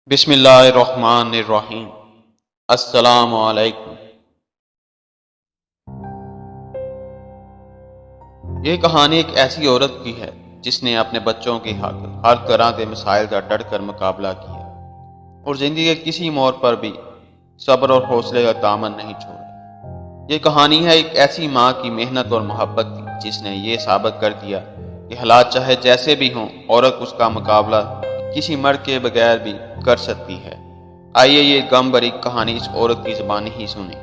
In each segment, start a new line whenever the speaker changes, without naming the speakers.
بسم اللہ الرحمن الرحیم۔ السلام علیکم۔ یہ کہانی ایک ایسی عورت کی ہے جس نے اپنے بچوں کی خاطر ہر طرح کے مسائل کا ڈٹ کر مقابلہ کیا اور زندگی کے کسی موڑ پر بھی صبر اور حوصلے کا دامن نہیں چھوڑا۔ یہ کہانی ہے ایک ایسی ماں کی محنت اور محبت کی جس نے یہ ثابت کر دیا کہ حالات چاہے جیسے بھی ہوں، عورت اس کا مقابلہ کسی مرد کے بغیر بھی کر سکتی ہے۔ آئیے یہ غم بھری کہانی اس عورت کی زبانی ہی سنیں۔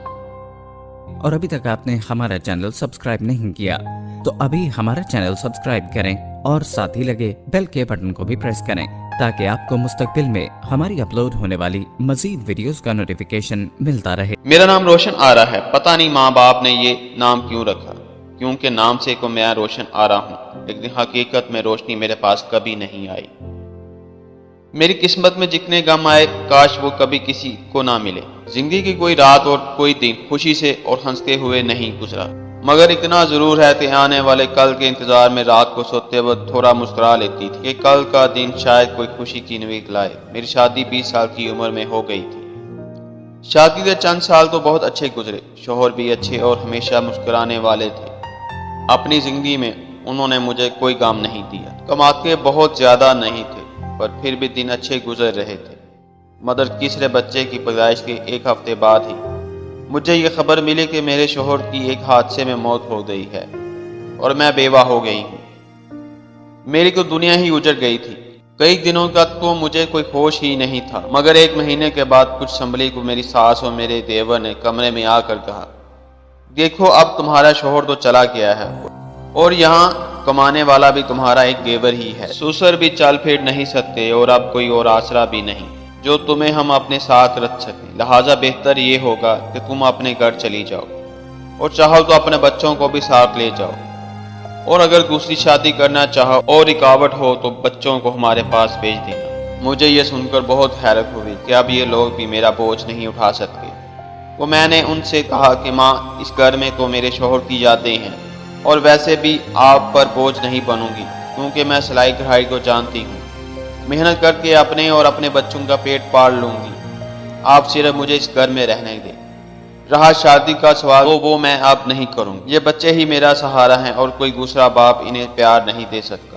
اور ابھی تک آپ نے ہمارا چینل سبسکرائب نہیں کیا تو ابھی ہمارا چینل سبسکرائب کریں اور ساتھ ہی لگے بیل کے بٹن کو بھی پریس کریں تاکہ آپ کو مستقبل میں ہماری اپلوڈ ہونے والی مزید ویڈیوز کا نوٹیفیکیشن ملتا رہے۔
میرا نام روشن آرا ہے۔ پتہ نہیں ماں باپ نے یہ نام کیوں رکھا، کیونکہ نام سے کو میں روشن آرا ہوں، لیکن حقیقت میں روشنی میرے پاس کبھی نہیں آئی۔ میری قسمت میں جتنے غم آئے کاش وہ کبھی کسی کو نہ ملے۔ زندگی کی کوئی رات اور کوئی دن خوشی سے اور ہنستے ہوئے نہیں گزرا، مگر اتنا ضرور ہے کہ آنے والے کل کے انتظار میں رات کو سوتے وقت تھوڑا مسکرا لیتی تھی کہ کل کا دن شاید کوئی خوشی کی نوید لائے۔ میری شادی 20 سال کی عمر میں ہو گئی تھی۔ شادی کے چند سال تو بہت اچھے گزرے، شوہر بھی اچھے اور ہمیشہ مسکرانے والے تھے۔ اپنی زندگی میں انہوں نے مجھے کوئی غم نہیں دیا۔ کماتے بہت زیادہ نہیں تھے پر پھر بھی دن اچھے گزر رہے تھے، مگر تیسرے بچے کی پیدائش کے ایک ہفتے بعد ہی مجھے یہ خبر ملی کہ میرے شوہر کی ایک حادثے میں موت ہو گئی ہے اور میں بیوہ ہو گئی ہوں۔ میری تو دنیا ہی اجڑ گئی تھی۔ کئی دنوں تک تو مجھے کوئی ہوش ہی نہیں تھا، مگر ایک مہینے کے بعد کچھ سنبھلی کو میری ساس اور میرے دیور نے کمرے میں آ کر کہا، دیکھو اب تمہارا شوہر تو چلا گیا ہے اور یہاں کمانے والا بھی تمہارا ایک دیور ہی ہے۔ سسر بھی چل پھر نہیں سکتے اور اب کوئی اور آسرا بھی نہیں جو تمہیں ہم اپنے ساتھ رکھ سکیں، لہٰذا بہتر یہ ہوگا کہ تم اپنے گھر چلی جاؤ اور چاہو تو اپنے بچوں کو بھی ساتھ لے جاؤ، اور اگر دوسری شادی کرنا چاہو اور رکاوٹ ہو تو بچوں کو ہمارے پاس بھیج دینا۔ مجھے یہ سن کر بہت حیرت ہوئی کہ اب یہ لوگ بھی میرا بوجھ نہیں اٹھا سکتے۔ تو میں نے ان سے کہا کہ ماں، اس گھر میں تو میرے شوہر کی یادیں ہیں اور ویسے بھی آپ پر بوجھ نہیں بنوں گی، کیونکہ میں سلائی کڑھائی کو جانتی ہوں، محنت کر کے اپنے اور اپنے بچوں کا پیٹ پال لوں گی۔ آپ صرف مجھے اس گھر میں رہنے دیں۔ رہا شادی کا سوال تو وہ میں اب نہیں کروں گی، یہ بچے ہی میرا سہارا ہیں اور کوئی دوسرا باپ انہیں پیار نہیں دے سکتا۔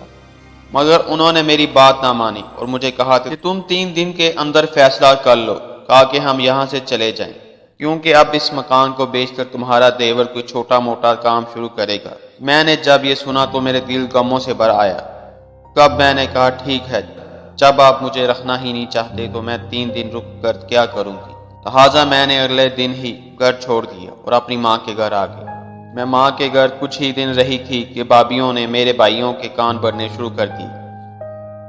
مگر انہوں نے میری بات نہ مانی اور مجھے کہا کہ تم 3 دن کے اندر فیصلہ کر لو، کہا کہ ہم یہاں سے چلے جائیں، کیونکہ اب اس مکان کو بیچ کر تمہارا دیور کوئی چھوٹا موٹا کام شروع کرے گا۔ میں نے جب یہ سنا تو میرے دل غموں سے بھر آیا۔ کب میں نے کہا ٹھیک ہے، جب آپ مجھے رکھنا ہی نہیں چاہتے تو میں 3 دن رک کر کیا کروں گی۔ لہٰذا میں نے اگلے دن ہی گھر چھوڑ دیا اور اپنی ماں کے گھر آ گئی۔ میں ماں کے گھر کچھ ہی دن رہی تھی کہ بھابھیوں نے میرے بھائیوں کے کان بھرنے شروع کر دی۔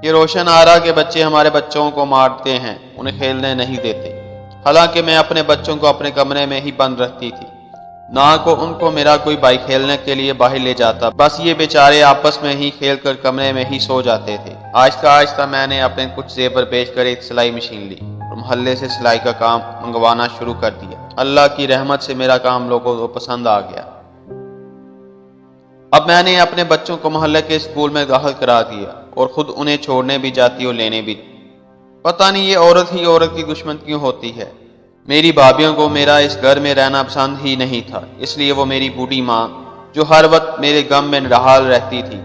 یہ روشن آرا کے بچے ہمارے بچوں کو مارتے ہیں، انہیں کھیلنے نہیں دیتے، حالانکہ میں اپنے بچوں کو اپنے کمرے میں ہی بند رکھتی تھی، نہ کو ان کو میرا کوئی بھائی کھیلنے کے لیے باہر لے جاتا، بس یہ بیچارے آپس میں ہی کھیل کر کمرے میں ہی سو جاتے تھے۔ آہستہ آہستہ میں نے اپنے کچھ زیور بیچ کر ایک سلائی مشین لی اور محلے سے سلائی کا کام منگوانا شروع کر دیا۔ اللہ کی رحمت سے میرا کام لوگوں کو پسند آ گیا۔ اب میں نے اپنے بچوں کو محلے کے اسکول میں داخل کرا دیا اور خود انہیں چھوڑنے بھی جاتی اور لینے بھی۔ پتہ نہیں یہ عورت ہی عورت کی دشمن کیوں ہوتی ہے۔ میری بھابھیوں کو میرا اس گھر میں رہنا پسند ہی نہیں تھا، اس لیے وہ میری بوڑھی ماں جو ہر وقت میرے غم میں نڈھال رہتی تھی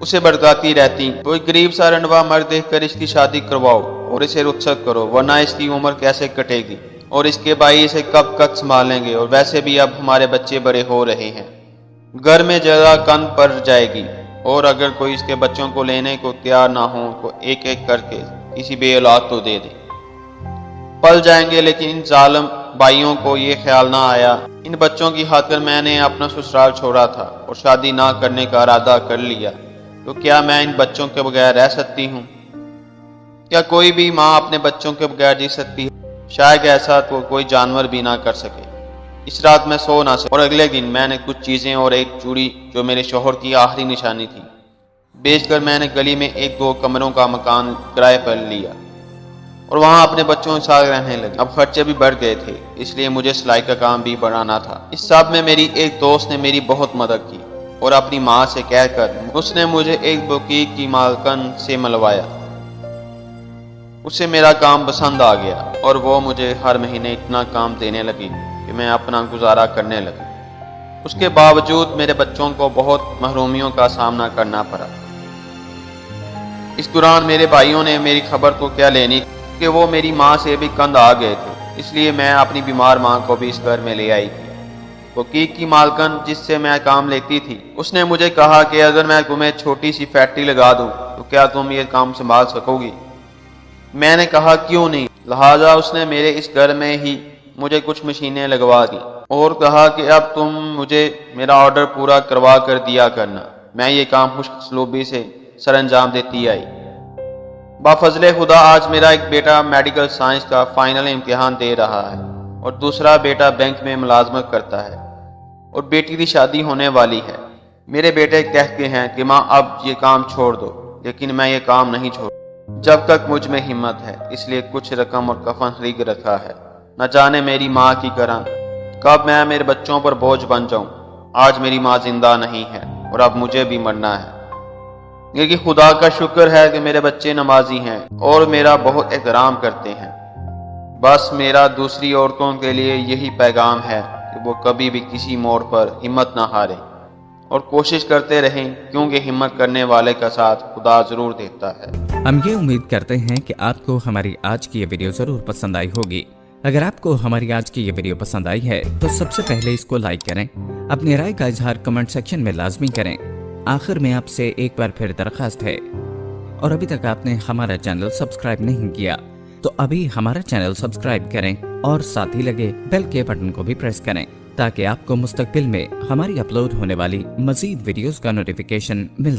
اسے بھڑکاتی رہتی، کوئی غریب سا رنڈوا مرد دیکھ کر اس کی شادی کرواؤ اور اسے رخصت کرو، ورنہ اس کی عمر کیسے کٹے گی اور اس کے بھائی اسے کب تک سنبھالیں گے، اور ویسے بھی اب ہمارے بچے بڑے ہو رہے ہیں، گھر میں جگہ کم پڑ جائے گی، اور اگر کوئی اس کے بچوں کو لینے کو تیار نہ ہو تو ایک ایک کر کے کسی بے اولاد تو دے دے، پل جائیں گے۔ لیکن ان ظالم بھائیوں کو یہ خیال نہ آیا۔ ان بچوں کی خاطر میں نے اپنا سسرال چھوڑا تھا اور شادی نہ کرنے کا ارادہ کر لیا، تو کیا میں ان بچوں کے بغیر رہ سکتی ہوں؟ کیا کوئی بھی ماں اپنے بچوں کے بغیر جی سکتی ہے؟ شاید ایسا تو کوئی جانور بھی نہ کر سکے۔ اس رات میں سو نہ سکا اور اگلے دن میں نے کچھ چیزیں اور ایک چوڑی جو میرے شوہر کی آخری نشانی تھی بیچ کر میں نے گلی میں 1-2 کمروں کا مکان کرائے پر لیا اور وہاں اپنے بچوں کے ساتھ رہنے لگے۔ اب خرچے بھی بڑھ گئے تھے، اس لیے مجھے سلائی کا کام بھی بڑھانا تھا۔ اس سب میں میری ایک دوست نے میری بہت مدد کی اور اپنی ماں سے کہہ کر اس نے مجھے ایک بوتیک کی مالکن سے ملوایا۔ اسے میرا کام پسند آ گیا اور وہ مجھے ہر مہینے اتنا کام دینے لگی کہ میں اپنا گزارا کرنے لگی۔ اس کے باوجود میرے بچوں کو بہت محرومیوں کا سامنا کرنا پڑا۔ اس دوران میرے بھائیوں نے میری خبر تو کیا لینی کہ وہ میری ماں سے بھی کند آ گئے تھے، اس لیے میں اپنی بیمار ماں کو بھی اس گھر میں لے آئی تھی۔ وہ کیک کی مالکن جس سے میں کام لیتی تھی، اس نے مجھے کہا کہ اگر میں تمہیں چھوٹی سی فیکٹری لگا دوں تو کیا تم یہ کام سنبھال سکو گی؟ میں نے کہا کیوں نہیں، لہٰذا اس نے میرے اس گھر میں ہی مجھے کچھ مشینیں لگوا دی اور کہا کہ اب تم مجھے میرا آرڈر پورا کروا کر دیا کرنا۔ میں یہ کام خوش اسلوبی سے سر انجام دیتی آئی۔ بفضل خدا آج میرا ایک بیٹا میڈیکل سائنس کا فائنل امتحان دے رہا ہے اور دوسرا بیٹا بینک میں ملازمت کرتا ہے اور بیٹی کی شادی ہونے والی ہے۔ میرے بیٹے کہتے ہیں کہ ماں اب یہ کام چھوڑ دو، لیکن میں یہ کام نہیں چھوڑ جب تک مجھ میں ہمت ہے، اس لیے کچھ رقم اور کفن خرید رکھا ہے۔ نہ جانے میری ماں کی طرح کب میں میرے بچوں پر بوجھ بن جاؤں۔ آج میری ماں زندہ نہیں ہے اور اب مجھے بھی مرنا ہے، لیکن خدا کا شکر ہے کہ میرے بچے نمازی ہیں اور میرا بہت احترام کرتے ہیں۔ بس میرا دوسری عورتوں کے لیے یہی پیغام ہے کہ وہ کبھی بھی کسی موڑ پر ہمت نہ ہاریں اور کوشش کرتے رہیں، کیونکہ ہمت کرنے والے کا ساتھ خدا ضرور دیتا ہے۔
ہم یہ امید کرتے ہیں کہ آپ کو ہماری آج کی یہ ویڈیو ضرور پسند آئی ہوگی۔ اگر آپ کو ہماری آج کی یہ ویڈیو پسند آئی ہے تو سب سے پہلے اس کو لائک کریں، اپنی رائے کا اظہار کمنٹ سیکشن میں لازمی کریں۔ آخر میں آپ سے ایک بار پھر درخواست ہے، اور ابھی تک آپ نے ہمارا چینل سبسکرائب نہیں کیا تو ابھی ہمارا چینل سبسکرائب کریں اور ساتھ ہی لگے بیل کے بٹن کو بھی پریس کریں تاکہ آپ کو مستقبل میں ہماری اپلوڈ ہونے والی مزید ویڈیوز کا نوٹیفیکیشن مل